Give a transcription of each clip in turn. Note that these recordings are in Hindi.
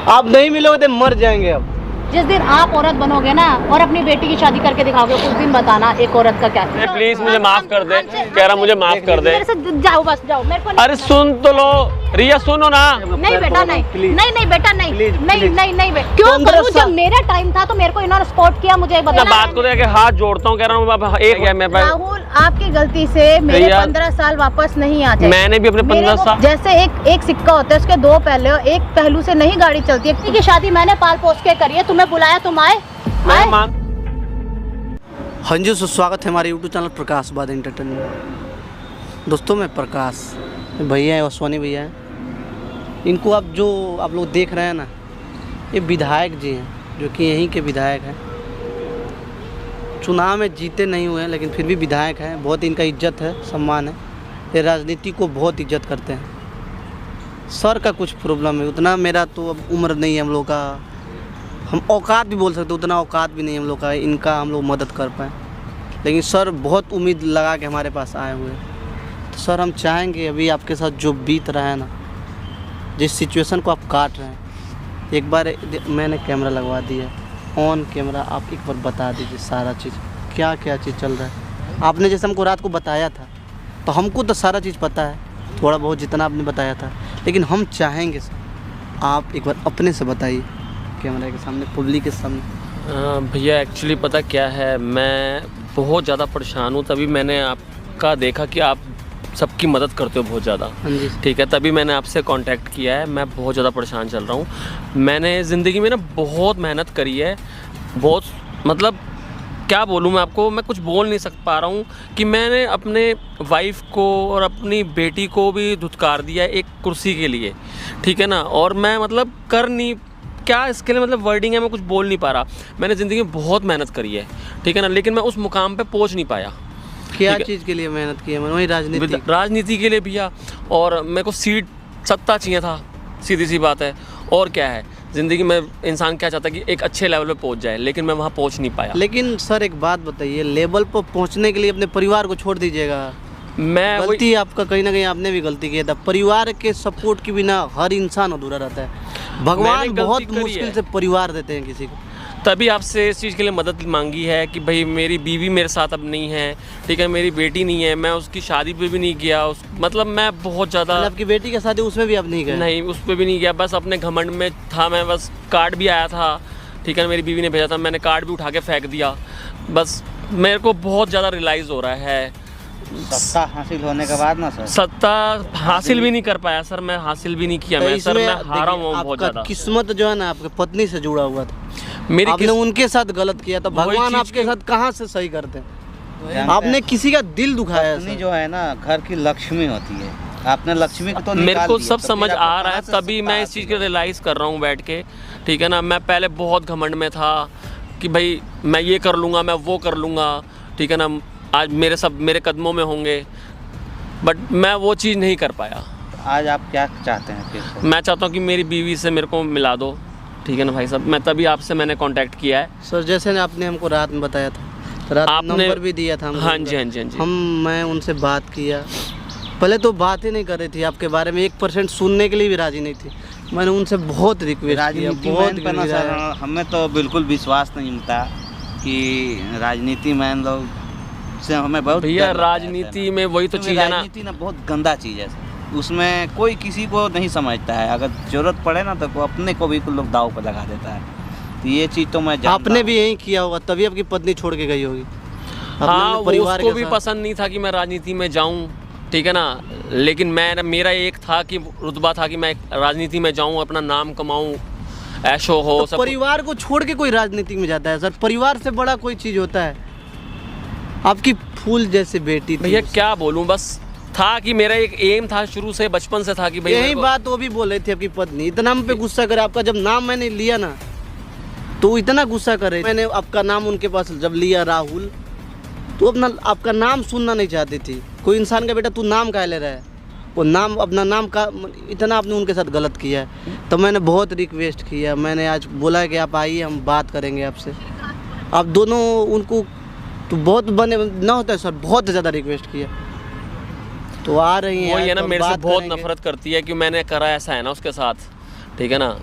आप नहीं मिलोगे तो मर जाएंगे। अब जिस दिन आप औरत बनोगे ना और अपनी बेटी की शादी करके दिखाओगे उस दिन बताना एक औरत का क्या। प्लीज मुझे माफ कर दे, कह रहा मुझे माफ कर दे। मेरे से जाओ, बस जाओ, मेरे को अरे सुन तो लो रिया, सुनो ना। नहीं बेटा नहीं, नहीं बेटा नहीं, नहीं बेटा, क्यों करूं? जब मेरा टाइम था तो मेरे को इन्होंने सपोर्ट किया। मुझे बताना बात को देख हाथ जोड़ता हूँ, कह रहा हूँ एक है मैं। राहुल, आपकी गलती से मेरे 15 साल वापस नहीं आते। मैंने भी अपने 15 साल, जैसे एक सिक्का होता है उसके दो पहले, एक पहलू से नहीं गाड़ी चलती है। की शादी मैंने पाल पोस के करी है, तुम्हें बुलाया, तुम आए? हाँ जी, स्वागत है हमारे यूट्यूब चैनल प्रकाश बाद एंटरटेनमेंट। दोस्तों मैं प्रकाश, भैया है अश्वनी भैया हैं। इनको आप लोग देख रहे हैं ना, ये विधायक जी हैं, जो कि यहीं के विधायक हैं। चुनाव में जीते नहीं हुए हैं लेकिन फिर भी विधायक हैं। बहुत इनका इज्जत है, सम्मान है। ये राजनीति को बहुत इज्जत करते हैं। सर का कुछ प्रॉब्लम है, उतना मेरा तो अब उम्र नहीं है हम लोग का, हम औकात भी बोल सकते, उतना औकात भी नहीं हम लोग का इनका हम लोग मदद कर पाएँ। लेकिन सर बहुत उम्मीद लगा के हमारे पास आए हुए हैं। तो सर हम चाहेंगे अभी आपके साथ जो बीत रहा है ना, जिस सिचुएशन को आप काट रहे हैं, एक बार मैंने कैमरा लगवा दिया है, ऑन कैमरा आप एक बार बता दीजिए सारा चीज़, क्या क्या चीज़ चल रहा है। आपने जैसे हमको रात को बताया था तो हमको तो सारा चीज़ पता है, थोड़ा बहुत जितना आपने बताया था, लेकिन हम चाहेंगे सर आप एक बार अपने से बताइए कैमरा के सामने, पब्लिक के सामने। भैया एक्चुअली पता क्या है, मैं बहुत ज़्यादा परेशान हूँ। तभी मैंने आपका देखा कि आप सबकी मदद करते हो बहुत ज़्यादा, ठीक है, तभी मैंने आपसे कांटेक्ट किया है। मैं बहुत ज़्यादा परेशान चल रहा हूँ। मैंने ज़िंदगी में ना बहुत मेहनत करी है, बहुत, मतलब क्या बोलूँ मैं आपको, मैं कुछ बोल नहीं पा रहा हूँ कि मैंने अपने वाइफ को और अपनी बेटी को भी धुतकार दिया है एक कुर्सी के लिए, ठीक है ना। और मैं मतलब कर नहीं, क्या इसके लिए मतलब वर्डिंग है, मैं कुछ बोल नहीं पा रहा। मैंने ज़िंदगी में बहुत मेहनत करी है, ठीक है ना, लेकिन मैं उस मुकाम पे पहुंच नहीं पाया। क्या चीज़ के लिए मेहनत की है? वही राजनीति के लिए भैया। और मेरे को सीट, सत्ता चाहिए था, सीधी सी बात है। और क्या है, ज़िंदगी में इंसान क्या चाहता है कि एक अच्छे लेवल पे पहुंच जाए, लेकिन मैं वहाँ पहुंच नहीं पाया। लेकिन सर एक बात बताइए, लेवल पर पहुँचने के लिए अपने परिवार को छोड़ दीजिएगा। मैं गलती आपका कहीं ना कहीं आपने भी गलती किया था। परिवार के सपोर्ट के बिना हर इंसान अधूरा रहता है। भगवान बहुत मुश्किल से परिवार देते हैं किसी को। तभी आपसे इस चीज़ के लिए मदद मांगी है कि भाई मेरी बीवी मेरे साथ अब नहीं है, ठीक है, मेरी बेटी नहीं है, मैं उसकी शादी पे भी नहीं गया, मतलब मैं बहुत ज़्यादा। आपकी बेटी की शादी उसमें भी आप नहीं गए? नहीं, उस पर भी नहीं गया, बस अपने घमंड में था मैं। बस कार्ड भी आया था, ठीक है, मेरी बीवी ने भेजा था, मैंने कार्ड भी उठा के फेंक दिया। बस मेरे को बहुत ज़्यादा रियलाइज़ हो रहा है। सत्ता हासिल होने के बाद ना सर, सत्ता हासिल भी नहीं कर पाया सर, मैं हासिल भी नहीं किया। मैं सर, मैं हारा हुआ हूँ बहुत ज़्यादा। किस्मत जो है ना आपके पत्नी से जुड़ा हुआ था, आपने उनके साथ गलत किया था। भगवान आपके साथ कहाँ से सही करते हैं? आपने किसी का दिल दुखाया। पत्नी जो है ना घर की लक्ष्मी होती है, आपने लक्ष्मी को तो मेरे को सब समझ आ रहा है, तभी मैं इस चीज़ को रियलाइज़ कर रहा हूँ बैठ के, ठीक है ना। मैं पहले बहुत घमंड में था कि भाई मैं ये कर लूँगा, मैं वो कर लूँगा, ठीक है ना, आज मेरे कदमों में होंगे, बट मैं वो चीज़ नहीं कर पाया। आज आप क्या चाहते हैं फिर? मैं चाहता हूँ कि मेरी बीवी से मेरे को मिला दो, ठीक है ना भाई साहब। मैं तभी आपसे मैंने कांटेक्ट किया है सर। जैसे आपने हमको रात में बताया था, रात आपने नंबर भी दिया था हमको। हाँ जी, हाँ जी, हाँ जी। मैं उनसे बात किया, पहले तो बात ही नहीं कर रही थी आपके बारे में, 1% सुनने के लिए भी राजी नहीं थी। मैंने उनसे बहुत रिक्वेस्ट किया, बहुत। हमें तो बिल्कुल विश्वास नहीं होता कि राजनीति मैन लोग से हमें बहुत भैया, राजनीति में वही तो चीज़ है ना, राजनीति ना बहुत गंदा चीज़ है, उसमें कोई किसी को नहीं समझता है। अगर जरूरत पड़े ना तो अपने को भी कुछ लोग दाव पर लगा देता है। तो ये चीज़ तो मैं आपने भी यही किया होगा, तभी आपकी पत्नी छोड़ के गई होगी। हाँ, उसको भी पसंद नहीं था कि मैं राजनीति में जाऊं, ठीक है ना, लेकिन मेरा एक था कि रुतबा था कि मैं राजनीति में जाऊं, अपना नाम कमाऊं, ऐशो हो। तो परिवार को छोड़ के कोई राजनीति में जाता है सर? परिवार से बड़ा कोई चीज़ होता है? आपकी फूल जैसे बेटी थी। भैया क्या बोलूं, बस था कि मेरा एक एम था, शुरू से बचपन से था कि भाई यही बात वो भी बोल रही थी आपकी पत्नी। इतना हम पे गुस्सा करे, आपका जब नाम मैंने लिया ना तो इतना गुस्सा करे। मैंने आपका नाम उनके पास जब लिया राहुल, तो अपना आपका नाम सुनना नहीं चाहती थी। कोई इंसान का बेटा तू नाम काहे ले रहा है, वो नाम अपना नाम का, इतना आपने उनके साथ गलत किया है। तो मैंने बहुत रिक्वेस्ट किया, मैंने आज बोला कि आप आइए, हम बात करेंगे आपसे। आप दोनों उनको तो बहुत बने ना होता है सर, बहुत ज़्यादा रिक्वेस्ट किया तो आ रही हैं। वही है ना, मेरे से बहुत नफरत करती है कि मैंने करा ऐसा है ना उसके साथ, ठीक है ना।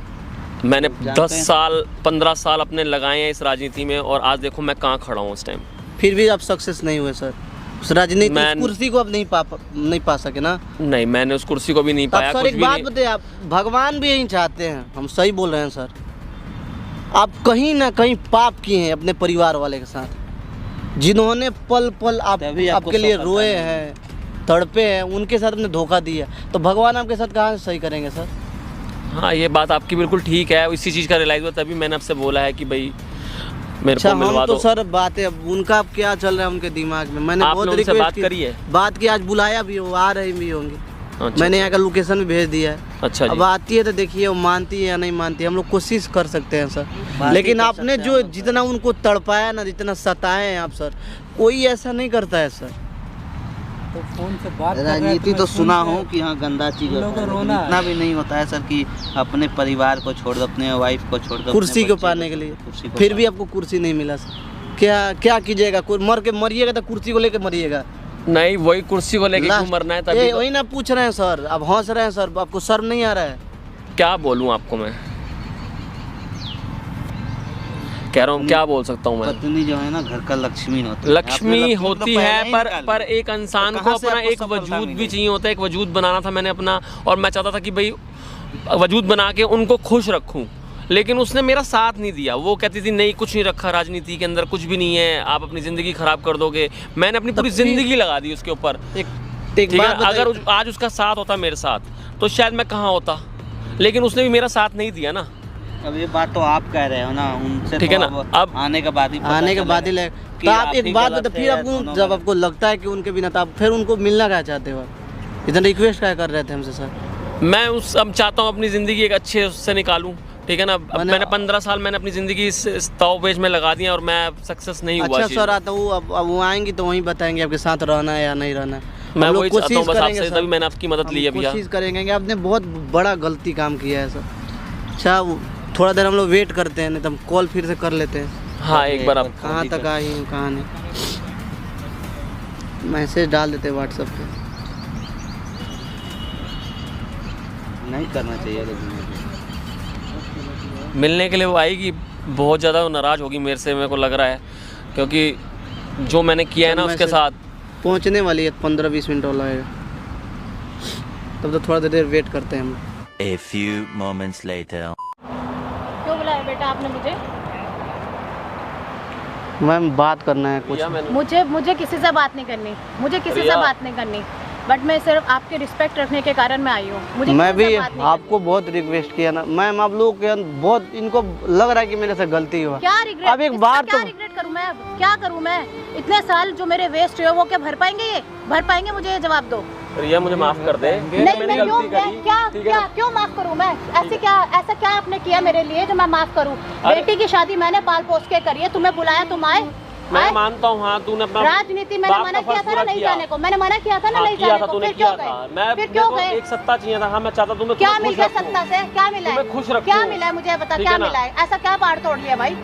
मैंने जानते 10 हैं। साल 15 साल अपने लगाए हैं इस राजनीति में, और आज देखो मैं कहाँ खड़ा हूँ उस टाइम। फिर भी आप सक्सेस नहीं हुए सर, उस राजनीति मैं- कुर्सी को आप नहीं पा सके ना। नहीं, मैंने उस कुर्सी को भी नहीं तो पाया, आप सर कुछ एक भी बात नहीं। बताइए, आप भगवान भी यही चाहते हैं, हम सही बोल रहे हैं सर। आप कहीं ना कहीं पाप किए हैं अपने परिवार वाले के साथ, जिन्होंने पल पल तभी आपको आपके लिए सफलता रोए मिली। हैं, तड़पे हैं, उनके साथ आपने धोखा दिया, तो भगवान आपके साथ कहाँ से सही करेंगे सर। हाँ, ये बात आपकी बिल्कुल ठीक है, इसी चीज़ का रियलाइज़ हुआ, तभी मैंने आपसे बोला है कि भाई मेरे अच्छा, को मिलवा हम दो। तो सर बातें, अब उनका अब क्या चल रहा है उनके दिमाग में, मैंने आपने बहुत उनसे रिक्वेस्ट बात करी है? बात की, आज बुलाया भी, वो आ रही भी होंगी। अच्छा, मैंने यहाँ का लोकेशन भी भेज दिया है। अच्छा जी। अब आती है तो देखिए वो मानती है या नहीं मानती है, हम लोग कोशिश कर सकते हैं सर। बात लेकिन ही कर आपने सकते हैं जो हम लोग, जितना उनको तड़पाया ना, जितना सताए हैं आप सर, कोई ऐसा नहीं करता है सर। राजनीति तो सुना हूँ कि हाँ गंदा चीज होता है, लेकिन इतना भी नहीं होता है सर कि अपने परिवार को छोड़ दो, अपने वाइफ को छोड़ दो, कुर्सी अपने को बच्चे पाने के लिए, कुर्सी को फिर भी पाने। आपको कुर्सी नहीं मिला सर। क्या क्या कीजिएगा, मर के मरिएगा तो कुर्सी को लेके मरिएगा। नहीं, वही कुर्सी को लेके क्यों लास्ट- मरना है? तभी तो- वही ना पूछ रहे हैं सर, अब हंस रहे हैं सर, आपको शर्म नहीं आ रहा है? क्या बोलूँ आपको मैं, कह रहा हूँ क्या बोल सकता हूँ मैं। पत्नी जो है ना घर का लक्ष्मी होती है। लक्ष्मी आपने होती तो है, पहले ही निकाल पर ली। एक इंसान तो को कहाँ से अपना आपको एक सफलता वजूद भी मिलेगी? चाहिए होता है, एक वजूद बनाना था मैंने अपना, और मैं चाहता था कि भाई वजूद बना के उनको खुश रखूं, लेकिन उसने मेरा साथ नहीं दिया। वो कहती थी नहीं, कुछ नहीं रखा राजनीति के अंदर, कुछ भी नहीं है, आप अपनी ज़िंदगी ख़राब कर दोगे। मैंने अपनी पूरी तब भी- ज़िंदगी लगा दी उसके ऊपर। एक ठीक है, बात अगर बताइए, आज उसका साथ होता मेरे साथ तो शायद मैं कहाँ होता, लेकिन उसने भी मेरा साथ नहीं दिया ना। अब ये बात तो आप कह रहे हो ना, उनसे ठीक तो है ना, अब आने के बाद ही पता आने के चलेगा बाद ही लगे। कि तो आप ही एक बात गलत बताइए, थे फिर या आपको दोनों जब गलत आपको लगता है कि उनके बिना, तो आप फिर उनको मिलना क्या चाहते हो? आप इतना रिक्वेस्ट क्या कर रहे थे हमसे सर? मैं अब चाहता हूँ अपनी ज़िंदगी एक अच्छे उससे निकालूं, ठीक है ना। अब मैंने- मैंने 15 साल मैंने अपनी ज़िंदगी इस दांव-पेच में लगा दिया और मैं सक्सेस नहीं हुआ। अच्छा चीज़ सर, में। आता हूँ, अब वो आएंगी तो वहीं बताएंगे आपके साथ रहना है या नहीं रहना है। मैं हम लोग वही चाहता हूँ कोशिश बस करेंगे आपसे, सर। तभी मैंने आपकी मदद ली है हम भैया। कोशिश करेंगे कि आपने बहुत बड़ा गलती काम किया है सर। अच्छा, थोड़ा देर हम लोग वेट करते हैं, नहीं तो हम कॉल फिर से कर लेते हैं। हाँ, एक बार आप कहाँ तक आई हूँ कहाँ नहीं, मैसेज डाल देते हैं व्हाट्सएप पे। नहीं करना चाहिए, लेकिन मिलने के लिए वो आएगी, बहुत ज़्यादा नाराज़ होगी मेरे से, मेरे को लग रहा है, क्योंकि जो मैंने किया है ना उसके साथ। पहुँचने वाली है, 15-20 मिनट और लगेगा, तब तो थोड़ा देर वेट करते हैं हम। A few moments later. क्यों बुलाया बेटा आपने मुझे? मैम बात करना है कुछ। भैया मैंने मुझे किसी से बात नहीं करनी, मुझे किसी से प्रिया। बात नहीं करनी, बट मैं सिर्फ आपकी रिस्पेक्ट रखने के कारण मैं आई हूँ। मुझे मैं किसी से भी बात नहीं आपको बहुत रिक्वेस्ट किया ना मैम, आप लोगों के बहुत इनको लग रहा है कि मेरे से गलती हुआ। क्या रिग्रेट, अब एक बार क्या तो रिग्रेट करूं मैं? अब क्या करूं मैं? इतने साल जो मेरे वेस्ट हुए वो क्या भर पाएंगे? ये भर पाएंगे? मुझे ये जवाब दो। प्रिया मुझे माफ़ कर दे। नहीं, मैं क्यों, क्यों माफ करूं मैं? ऐसा क्या आपने किया मेरे लिए जो मैं माफ करूं? बेटी की शादी मैंने पाल पोस के करी है, तुम्हें बुलाया, तुम आए? मैं मानता हूँ, हाँ तूने अपना राजनीति मैंने बाप मना का किया फर्ज था ना पूरा नहीं किया। जाने को, मैंने मना किया था ना हाँ, नहीं किया जाने था, को, तूने फिर क्यों किया था। गए? मैं फिर क्यों मेरे को गए? एक सत्ता चाहिए था। हाँ, मैं चाहता तुम्हें क्या खुश मिल गया रखूं। सत्ता से? क्या मिला है? तुम्हें खुश रखूं। क्या मिला है मुझे बता, ठीक क्या है ना? मिला है? ऐसा क्या बाढ़ तोड़ लिया भाई?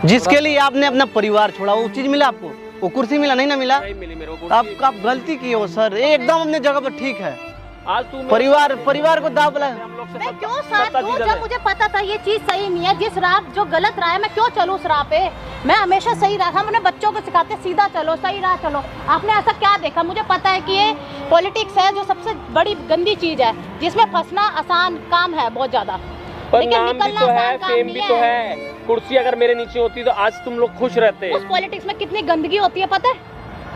जिसके लिए आपने अपना परिवार छोड़ा, वो चीज मिला आपको? वो कुर्सी मिला? नहीं ना मिला? नहीं मिली मेरे को। आप गलती की हो सर, एकदम अपने जगह पर ठीक है। आज तू मेरे- परिवार को दाव लगा। हम लोग से मैं क्यों सत्ता साथ दूं जीता जब है। मुझे पता था ये चीज सही नहीं है? जिस राह जो गलत राह है, मैं क्यों चलूं उस राह पे? मैं हमेशा सही राह, हम अपने बच्चों को सिखाते सीधा चलो, सही राह चलो। आपने ऐसा क्या देखा? मुझे पता है कि ये पॉलिटिक्स है जो सबसे बड़ी गंदी चीज है, जिसमें फंसना आसान काम है बहुत ज्यादा, पर लेकिन नाम भी निकलना तो है, आसान काम फेम नहीं भी तो है। कुर्सी अगर मेरे नीचे होती तो आज तुम लोग खुश रहते। उस पॉलिटिक्स में कितनी गंदगी होती है पता है?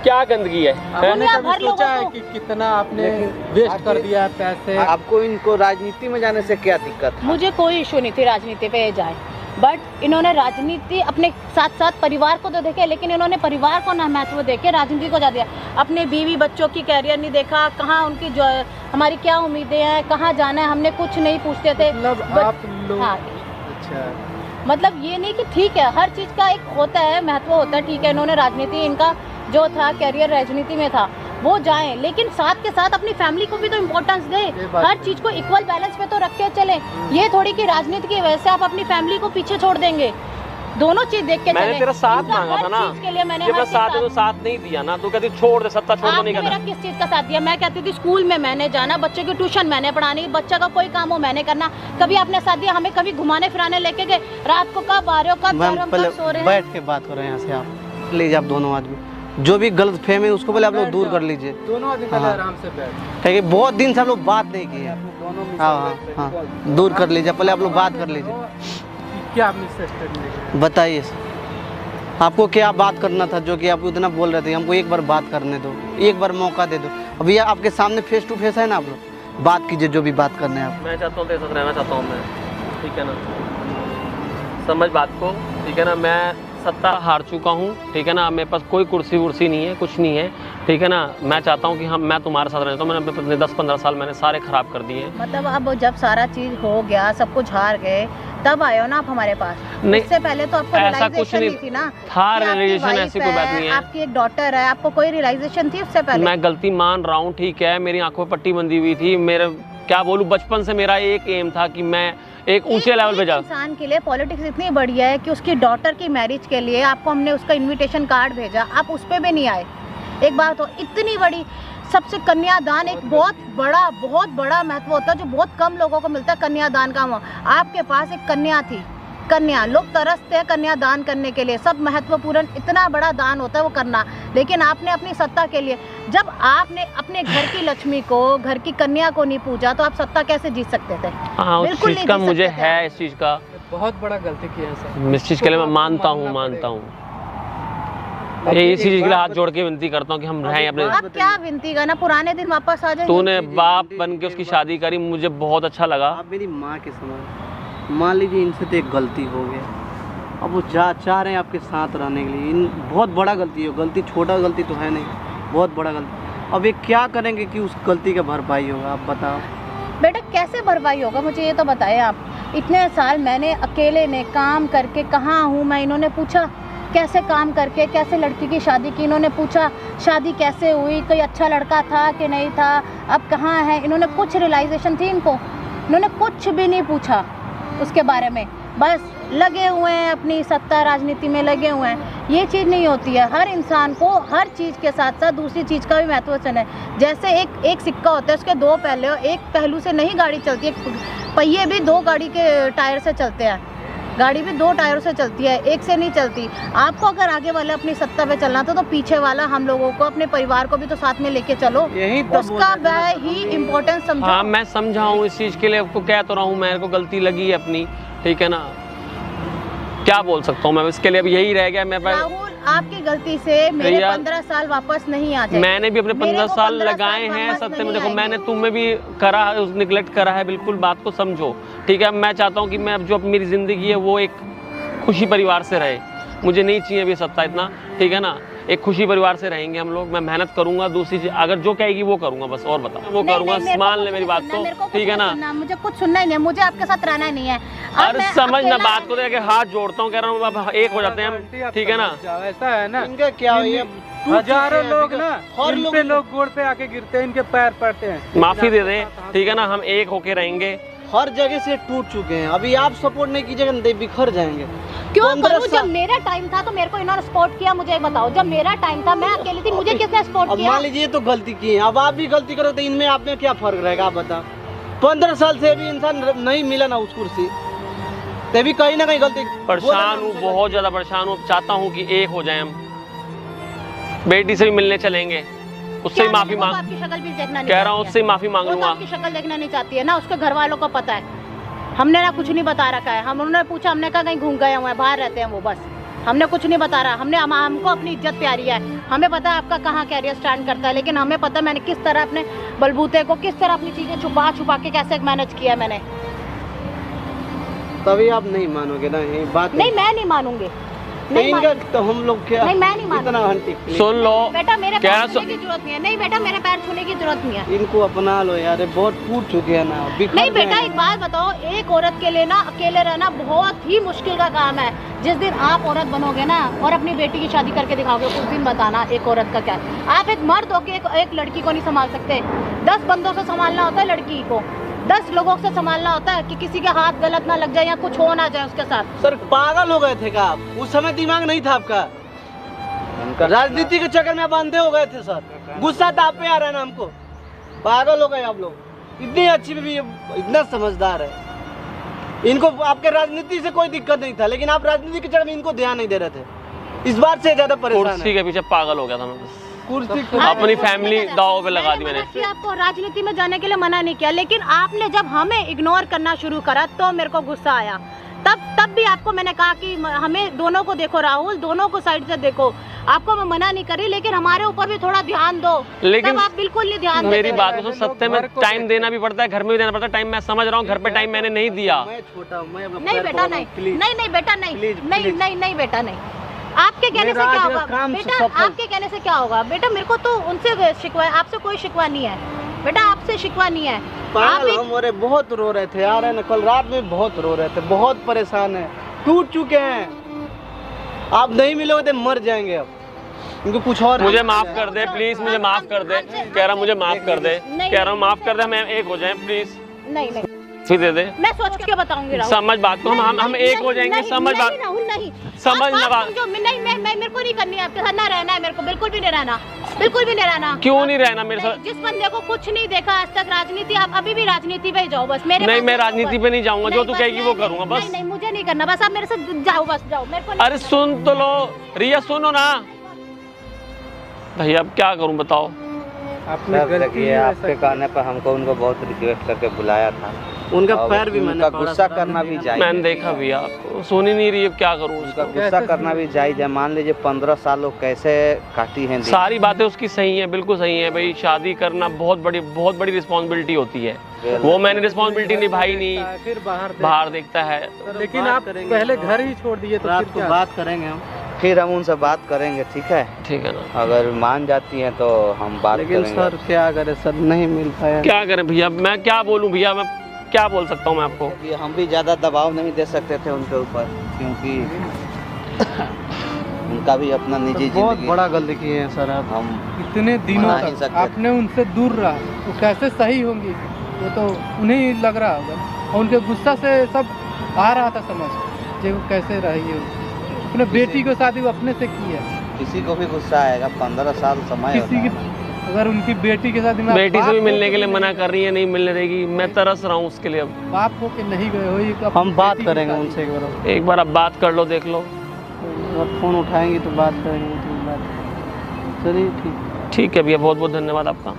क्या गंदगी है? दुनिया भर लोगों को कितना आपने वेस्ट कर दिया पैसे। आपको इनको राजनीति में जाने से क्या दिक्कत है? मुझे कोई इशू नहीं थी राजनीति पे जाए, बट इन्होंने राजनीति अपने साथ साथ परिवार को तो देखे, लेकिन इन्होंने परिवार को ना महत्व देके राजनीति को ज्यादा दिया। अपने बीवी बच्चों की कैरियर नहीं देखा, कहाँ उनकी जो हमारी क्या उम्मीदें हैं, कहाँ जाना है, हमने कुछ नहीं पूछते थे। मतलब आप लोग हाँ, अच्छा, मतलब ये नहीं कि ठीक है, हर चीज़ का एक होता है, महत्व होता है, ठीक है। इन्होंने राजनीति, इनका जो था कैरियर राजनीति में था, वो जाएं, लेकिन साथ के साथ अपनी फैमिली को भी तो इम्पोर्टेंस दे। हर चीज़ को इक्वल बैलेंस पे तो रख के चलें। ये थोड़ी कि राजनीति की वजह से आप अपनी फैमिली को पीछे छोड़ देंगे। दोनों चीज देख के मैंने चले। तेरा साथ इनका मांगा हर था ना, चीज के लिए मैंने जब हर मैं चीज साथ तो साथ नहीं दिया ना, तू कहती छोड़ दे, सत्ता छोड़ दो, नहीं आपने करना। मेरा किस चीज का साथ दिया? मैं कहती थी स्कूल में मैंने जाना, बच्चे की ट्यूशन मैंने पढ़ानी, बच्चा का कोई काम हो मैंने करना। कभी आपने साथ दिया? हमें कभी घुमाने फिराने लेके गए? रात को कब आ रहे हो, कब जा रहे हो, मैम हम पहले कब सो रहे हैं? बैठ के बात करो यहाँ से आप प्लीज, आप दोनों आदमी जो भी गलत फहमी है उसको पहले आप लोग दूर कर लीजिए। दोनों आदमी पहले हाँ। आराम से बैठ। ठीक है, बहुत दिन से हम लोग बात नहीं किए। दोनों हाँ हाँ, दूर कर लीजिए, पहले आप लोग बात कर लीजिए। क्या मिसअंडरस्टैंडिंग? बताइए आपको क्या बात करना था, जो कि आप उतना बोल रहे थे? हमको एक बार बात करने दो, एक बार मौका दे दो। अभी आपके सामने फेस टू फेस है ना, आप लोग बात कीजिए जो भी बात करने हैं आप। मैं चाहता हूँ तेरे साथ रहना चाहता हूँ मैं, ठीक है ना, समझ बात को, ठीक है ना। मैं सत्ता हार चुका हूँ, ठीक है ना, मेरे पास कोई कुर्सी वुर्सी नहीं है, कुछ नहीं है, ठीक है ना। मैं चाहता हूँ कि मैं तुम्हारे साथ रहता हूँ। मैंने अपने 10-15 साल मैंने सारे खराब कर दिए। मतलब अब जब सारा चीज हो गया, सब कुछ हार गए, तब आए हो ना आप हमारे पास? नहीं, इससे पहले तो आपको ऐसा कुछ रियलाइजेशन नहीं नहीं थी ना? था, कि आपकी रियलाइजेशन वाइफ ऐसी कोई बात नहीं है। आपकी एक डॉटर है, आपको कोई रियलाइजेशन थी उससे पहले? मैं गलती मान रहा हूँ, ठीक है, मेरी आंखों में पट्टी बंधी हुई थी। मेरे क्या बोलूँ, बचपन से मेरा एक एम था कि मैं एक ऊंचे लेवल पे जाऊँ। इंसान के लिए पॉलिटिक्स इतनी बढ़िया है कि उसकी डॉटर की मैरिज के लिए आपको हमने उसका इनविटेशन कार्ड भेजा, आप उस पर भी नहीं आए। एक बात हो, इतनी बड़ी सबसे कन्यादान एक बहुत बड़ा महत्व होता है जो बहुत कम लोगों को मिलता है, कन्यादान का। आपके पास एक कन्या थी, कन्या, लोग तरसते हैं कन्यादान करने के लिए, सब महत्वपूर्ण, इतना बड़ा दान होता है वो करना। लेकिन आपने अपनी सत्ता के लिए, जब आपने अपने घर की लक्ष्मी को, घर की कन्या को नहीं पूजा, तो आप सत्ता कैसे जीत सकते थे? हाँ, उस बिल्कुल चीज़ नहीं का जी मुझे सकते थे। है, इस चीज़ का बहुत बड़ा गलती किया है सर। इस चीज़ के लिए मैं मानता हूँ। ये इसी चीज़ के लिए हाथ जोड़ के विनती करता हूँ कि हम रहें अपने। आप क्या विनती करना, पुराने दिन वापस आ जाए। तूने बाप बन के उसकी शादी करी, मुझे बहुत अच्छा लगा। आप मेरी माँ के समान, मान लीजिए इनसे तो एक गलती हो गया, अब वो चाह रहे हैं आपके साथ रहने के लिए। इन बहुत बड़ा गलती है, गलती छोटा गलती तो है नहीं, बहुत बड़ा गलती। अब ये क्या करेंगे कि उस गलती का भरपाई होगा, आप बताओ। बेटा कैसे भरपाई होगा, मुझे ये तो बताएं आप। इतने साल मैंने अकेले ने काम करके कहाँ हूँ मैं, इन्होंने पूछा कैसे काम करके, कैसे लड़की की शादी की, इन्होंने पूछा शादी कैसे हुई, कोई अच्छा लड़का था कि नहीं था, अब कहाँ है, इन्होंने कुछ रियलाइजेशन थी इनको? इन्होंने कुछ भी नहीं पूछा उसके बारे में, बस लगे हुए हैं अपनी सत्ता राजनीति में लगे हुए हैं। ये चीज़ नहीं होती है, हर इंसान को हर चीज़ के साथ साथ दूसरी चीज़ का भी महत्व है। जैसे एक सिक्का होता है, उसके दो पहले, और एक पहलू से नहीं गाड़ी चलती है, पहिए भी दो गाड़ी के टायर से चलते हैं, गाड़ी भी दो टायरों से चलती है, एक से नहीं चलती। आपको अगर आगे वाले अपनी सत्ता पे चलना तो पीछे वाला हम लोगों को, अपने परिवार को भी तो साथ में लेके चलो, यही तो उसका ही इम्पोर्टेंस समझो। हाँ, मैं समझा हूँ इस चीज़ के लिए, आपको कह तो रहा हूँ, मेरे को गलती लगी है अपनी, ठीक है ना। क्या बोल सकता हूँ मैं इसके लिए, अब यही रह गया। मैं राहुल, आपकी गलती से मेरे 15 साल वापस नहीं आ जाए। मैंने भी अपने 15 साल लगाए हैं सत्य में। देखो, मैंने तुम्हें भी करा है, निगलेक्ट करा है, बिल्कुल बात को समझो, ठीक है। मैं चाहता हूँ कि मैं अब जो मेरी ज़िंदगी है वो एक खुशी परिवार से रहे, मुझे नहीं चाहिए अभी सत्ता इतना, ठीक है ना। एक खुशी परिवार से रहेंगे हम लोग, मैं मेहनत करूंगा, दूसरी चीज अगर जो कहेगी वो करूंगा, बस और बता वो करूंगा, मान ले मेरी बात को, ठीक है ना। मुझे कुछ सुनना ही नहीं है, मुझे आपके साथ रहना ही नहीं है। अरे समझ ना बात को, देख हाथ जोड़ता हूँ, कह रहा हूँ अब एक हो जाते हैं हम, ठीक है ना। ऐसा है ना, इनका क्या हुई है, हजारों लोग ना, हर इन पे लोग गोड़ पे आके गिरते हैं, इनके पैर पड़ते हैं। माफी दे दें, ठीक है ना, हम एक होके रहेंगे। हर जगह से टूट चुके हैं, अभी आप सपोर्ट नहीं कीजिएगा तो बिखर जाएंगे। क्यों करूं? जब मेरा टाइम था तो मेरे को इन्होंने सपोर्ट किया, मुझे बताओ, जब मेरा टाइम था मैं अकेली थी, मुझे किसने सपोर्ट किया? मान लीजिए तो गलती की है, अब आप भी गलती करो तो इनमें आप में क्या फर्क रहेगा, आप बताओ। 15 साल से भी इंसान नहीं मिला ना उस कुर्सी, तभी कहीं ना कहीं गलती। परेशान हूँ, बहुत ज्यादा परेशान हूँ, चाहता हूँ कि एक हो जाए हम, बेटी से भी मिलने चलेंगे, उससे माफी मांग, आपकी शक्ल भी देखना नहीं, कह रहा हूँ उससे माफी मांग लूंगा। आपकी शक्ल देखना नहीं चाहती है ना, उसके घर वालों को पता है, हमने ना कुछ नहीं बता रखा है। हम उन्होंने पूछा, हमने कहा कहीं घूम गए हुए हैं, बाहर रहते हैं वो, बस हमने कुछ नहीं बता रहा। हमको अपनी इज्जत प्यारी है, हमें पता है आपका कहाँ कैरियर स्टैंड करता है, लेकिन हमें पता है मैंने किस तरह अपने बलबूते को, किस तरह अपनी चीजें छुपा के कैसे मैनेज किया मैंने। तभी आप नहीं मानोगे ना ये बात। नहीं, मैं नहीं मानूंगी, तो हम लोग क्या, नहीं मैं नहीं मानूंगी। सुन लो बेटा, मेरे क्या पैर छूने की जरूरत नहीं है, नहीं बेटा मेरे पैर छूने की जरूरत नहीं है। इनको अपना लो यार, बहुत टूट चुके हैं ना, नहीं बेटा, एक बात बताओ, एक औरत के लिए ना अकेले रहना बहुत ही मुश्किल का काम है। जिस दिन आप औरत बनोगे ना और अपनी बेटी की शादी करके दिखाओगे, उस दिन बताना एक औरत का क्या है। आप एक मर्द होके एक लड़की को नहीं संभाल सकते, 10 बंदों से संभालना होता है लड़की को, 10 लोगों से संभालना होता है कि किसी के हाथ गलत ना लग जाए या कुछ हो ना जाए उसके साथ। सर पागल हो गए थे क्या आप? उस समय दिमाग नहीं था आपका? राजनीति के चक्कर में आप अंधे हो गए थे सर। गुस्सा तो आप पे आ रहा है ना हमको। पागल हो गए आप लोग। इतनी अच्छी भी इतना समझदार है। इनको आपके राजनीति से कोई दिक्कत नहीं था, लेकिन आप राजनीति के चक्कर में इनको ध्यान नहीं दे रहे थे। इस बात से ज्यादा परेशान है। कुर्सी के पीछे पागल हो गया था मैं बस। कुर्सी अपनी फैमिली दाव पे लगा दी मैंने। आपको राजनीति में जाने के लिए मना नहीं किया, लेकिन आपने जब हमें इग्नोर करना शुरू करा तो मेरे को गुस्सा आया। तब भी आपको मैंने कहा कि हमें दोनों को देखो राहुल, दोनों को साइड से देखो। आपको मैं मना नहीं कर रही, लेकिन हमारे ऊपर भी थोड़ा ध्यान दो। लेकिन आप बिल्कुल नहीं ध्यान मेरी बात तो सत्य में टाइम देना भी पड़ता है, घर में भी देना पड़ता है टाइम। मैं समझ रहा हूँ घर पे टाइम मैंने नहीं दिया। नहीं बेटा नहीं, नहीं बेटा नहीं, नहीं बेटा नहीं। आपके कहने से क्या होगा बेटा? आपके कहने से क्या होगा बेटा? मेरे को तो उनसे शिकवा है, आपसे कोई शिकवा नहीं है बेटा, आपसे शिकवा नहीं है। आप हमारे बहुत रो रहे थे यार, है ना? कल रात में बहुत रो रहे थे, बहुत परेशान है, टूट चुके हैं। आप नहीं मिलोगे तो मर जाएंगे अब। इनको कुछ और मुझे माफ कर दे प्लीज, मुझे माफ कर दे। कह रहा मुझे माफ कर दे, कह रहा हूँ माफ कर दे, हम एक हो जाए प्लीज। नहीं फिर दे दे। मैं सोच के बताऊंगी राहुल। समझ बात को, हम एक हो जाएंगे। समझ बात राहुल, नहीं समझ ना बात। नहीं मैं मेरे को नहीं करनी है आपके साथ, ना रहना है मेरे को, बिल्कुल भी नहीं रहना, बिल्कुल भी नहीं रहना। क्यों नहीं रहना मेरे साथ? जिस बंदे को कुछ नहीं देखा आज तक राजनीति, आप अभी भी राजनीति पे जाओ बस। मेरे नहीं, मैं राजनीति पे नहीं जाऊंगा, जो तू कहेगी वो करूंगा बस। नहीं मुझे नहीं करना, बस आप मेरे साथ जाओ, बस जाओ, मेरे को। अरे सुन तो लो रिया, सुनो ना भैया, अब क्या करूं बताओ। देखिए आपके कहने पर हमको उनको बहुत रिक्वेस्ट करके बुलाया था। उनका पैर भी मैंने गुस्सा करना भी जायज। मैंने देखा भैया आपको सुन ही नहीं रही, अब क्या करूं उसका उसको। गुस्सा करना भी जायज है। मान लीजिए 15 साल लोग कैसे काटी हैं। सारी बातें उसकी सही है, बिल्कुल सही है भाई। शादी करना बहुत बड़ी रिस्पॉन्सिबिलिटी होती है। वो मैंने रिस्पॉन्सिबिलिटी निभाई नहीं, फिर बाहर देखता है। लेकिन आप पहले घर ही छोड़ दिए तो रात को बात करेंगे हम। फिर हम उनसे बात करेंगे, ठीक है? ठीक है ना? अगर मान जाती हैं तो हम बात लेकिन करेंगे। सर क्या करें सर, नहीं मिल पाया। क्या करें भैया, मैं क्या बोलूं भैया, मैं क्या बोल सकता हूं मैं आपको। कि हम भी ज़्यादा दबाव नहीं दे सकते थे उनके ऊपर, क्योंकि उनका भी अपना निजी बहुत जिंदगी। बड़ा गलती किए हैं सर आप। हम इतने दिनों मना नहीं तक सकते। आपने उनसे दूर रहा, तो कैसे सही होंगी? वो तो उन्हें ही लग रहा होगा, और उनके गुस्सा से सब आ रहा था समझ, जो कैसे रही है। अपने बेटी को शादी वो अपने से की है। किसी को भी गुस्सा आएगा, 15 साल समय किसी की होता है। अगर उनकी बेटी के साथ बेटी से भी मिलने के लिए मना कर रही है, नहीं मिलने देगी। मैं तरस रहा हूँ उसके लिए। अब बाप हो के नहीं गए हो, ये अपनी हम बात बेटी की करेंगे शादी। उनसे एक बार। एक बार अब बात कर लो, देख लो। अब फोन उठाएंगे तो बात करेंगे। चलिए ठीक। ठीक है भैया, बहुत बहुत धन्यवाद आपका।